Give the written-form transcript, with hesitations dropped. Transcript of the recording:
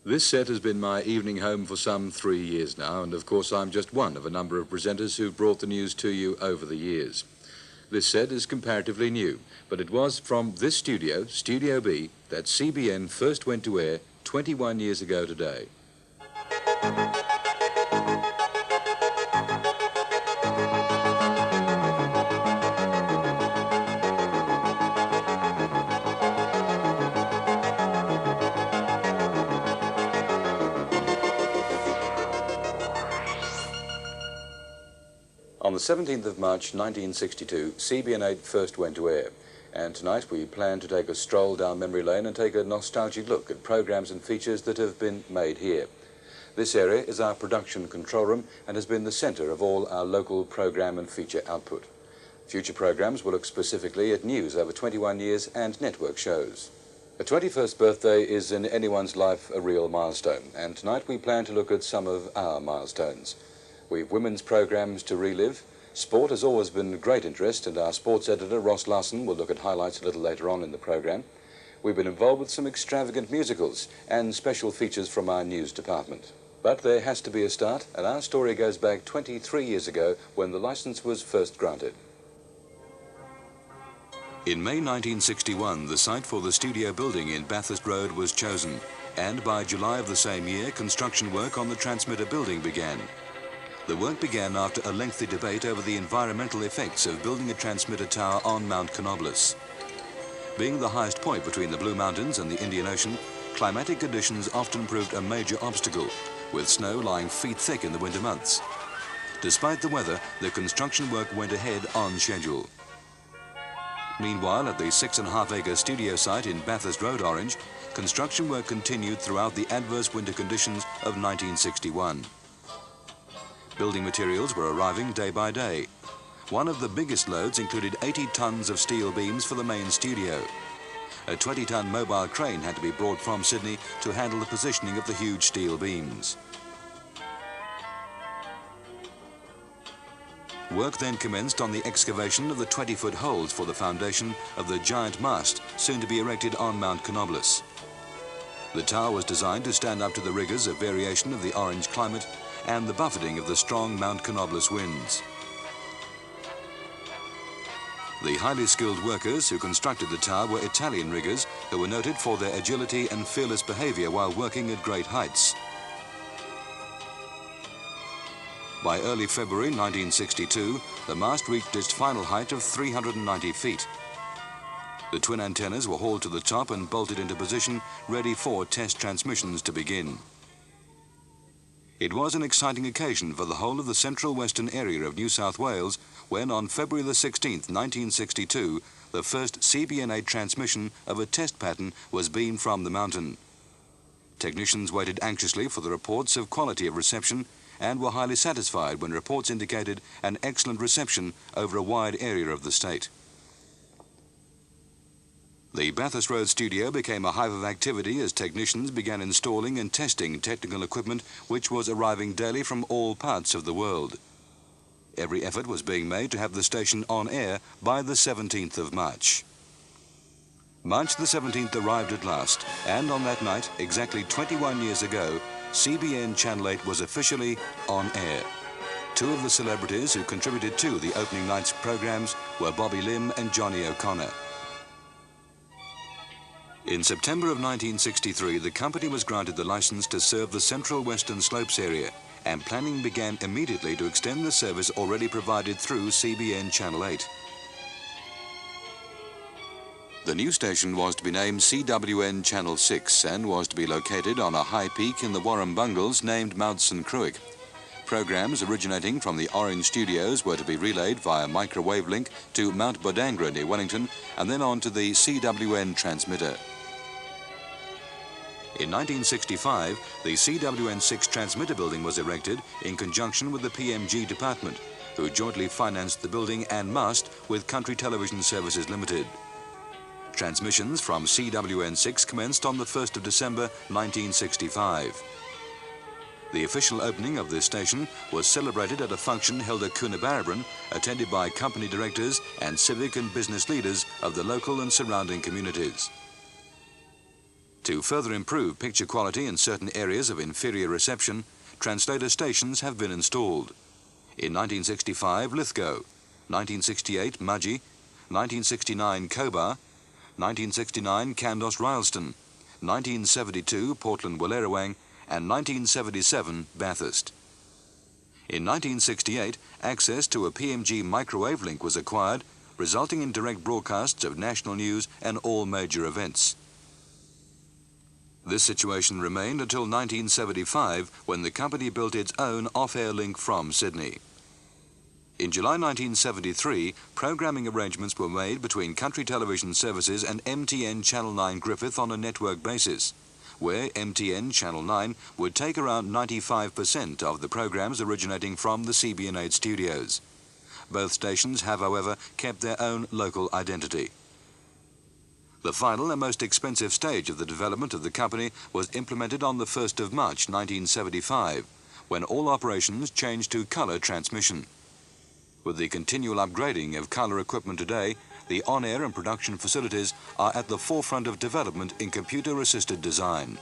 This set has been my evening home for some 3 years now, and of course I'm just one of a number of presenters who've brought the news to you over the years. This set is comparatively new, but it was from this studio, Studio B, that CBN first went to air 21 years ago today. On the 17th of March 1962, CBN 8 first went to air, and tonight we plan to take a stroll down memory lane and take a nostalgic look at programs and features that have been made here. This area is our production control room and has been the centre of all our local program and feature output. Future programs will look specifically at news over 21 years and network shows. A 21st birthday is in anyone's life a real milestone, and tonight we plan to look at some of our milestones. We've women's programs to relive. Sport has always been of great interest, and our sports editor, Ross Larson, will look at highlights a little later on in the program. We've been involved with some extravagant musicals and special features from our news department. But there has to be a start, and our story goes back 23 years ago when the licence was first granted. In May 1961, the site for the studio building in Bathurst Road was chosen, and by July of the same year, construction work on the transmitter building began. The work began after a lengthy debate over the environmental effects of building a transmitter tower on Mount Canobolas. Being the highest point between the Blue Mountains and the Indian Ocean, climatic conditions often proved a major obstacle, with snow lying feet thick in the winter months. Despite the weather, the construction work went ahead on schedule. Meanwhile, at the 6.5-acre studio site in Bathurst Road, Orange, construction work continued throughout the adverse winter conditions of 1961. Building materials were arriving day by day. One of the biggest loads included 80 tons of steel beams for the main studio. A 20-ton mobile crane had to be brought from Sydney to handle the positioning of the huge steel beams. Work then commenced on the excavation of the 20-foot holes for the foundation of the giant mast soon to be erected on Mount Canobolas. The tower was designed to stand up to the rigours of variation of the Orange climate and the buffeting of the strong Mount Canobolas winds. The highly skilled workers who constructed the tower were Italian riggers who were noted for their agility and fearless behaviour while working at great heights. By early February 1962, the mast reached its final height of 390 feet. The twin antennas were hauled to the top and bolted into position, ready for test transmissions to begin. It was an exciting occasion for the whole of the central western area of New South Wales when on February the 16th, 1962, the first CBN 8 transmission of a test pattern was beamed from the mountain. Technicians waited anxiously for the reports of quality of reception and were highly satisfied when reports indicated an excellent reception over a wide area of the state. The Bathurst Road studio became a hive of activity as technicians began installing and testing technical equipment which was arriving daily from all parts of the world. Every effort was being made to have the station on air by the 17th of March. March the 17th arrived at last, and on that night, exactly 21 years ago, CBN Channel 8 was officially on air. Two of the celebrities who contributed to the opening night's programs were Bobby Lim and Johnny O'Connor. In September of 1963, the company was granted the licence to serve the Central Western Slopes area, and planning began immediately to extend the service already provided through CBN Channel 8. The new station was to be named CWN Channel 6 and was to be located on a high peak in the Warrumbungles named Mount St. Cruick. Programs originating from the Orange studios were to be relayed via microwave link to Mount Bodangra near Wellington and then on to the CWN transmitter. In 1965, the CWN6 transmitter building was erected in conjunction with the PMG department, who jointly financed the building and mast with Country Television Services Limited. Transmissions from CWN6 commenced on the 1st of December 1965. The official opening of this station was celebrated at a function held at Coonabarabran, attended by company directors and civic and business leaders of the local and surrounding communities. To further improve picture quality in certain areas of inferior reception, translator stations have been installed. In 1965, Lithgow, 1968, Mudgee, 1969, Cobar, 1969, Kandos Rylstone, 1972, Portland Wallerawang, and 1977, Bathurst. In 1968, access to a PMG microwave link was acquired, resulting in direct broadcasts of national news and all major events. This situation remained until 1975, when the company built its own off-air link from Sydney. In July 1973, programming arrangements were made between Country Television Services and MTN Channel 9 Griffith on a network basis, where MTN Channel 9 would take around 95% of the programs originating from the CBN 8 studios. Both stations have, however, kept their own local identity. The final and most expensive stage of the development of the company was implemented on the 1st of March 1975, when all operations changed to colour transmission. With the continual upgrading of colour equipment today, the on-air and production facilities are at the forefront of development in computer-assisted design.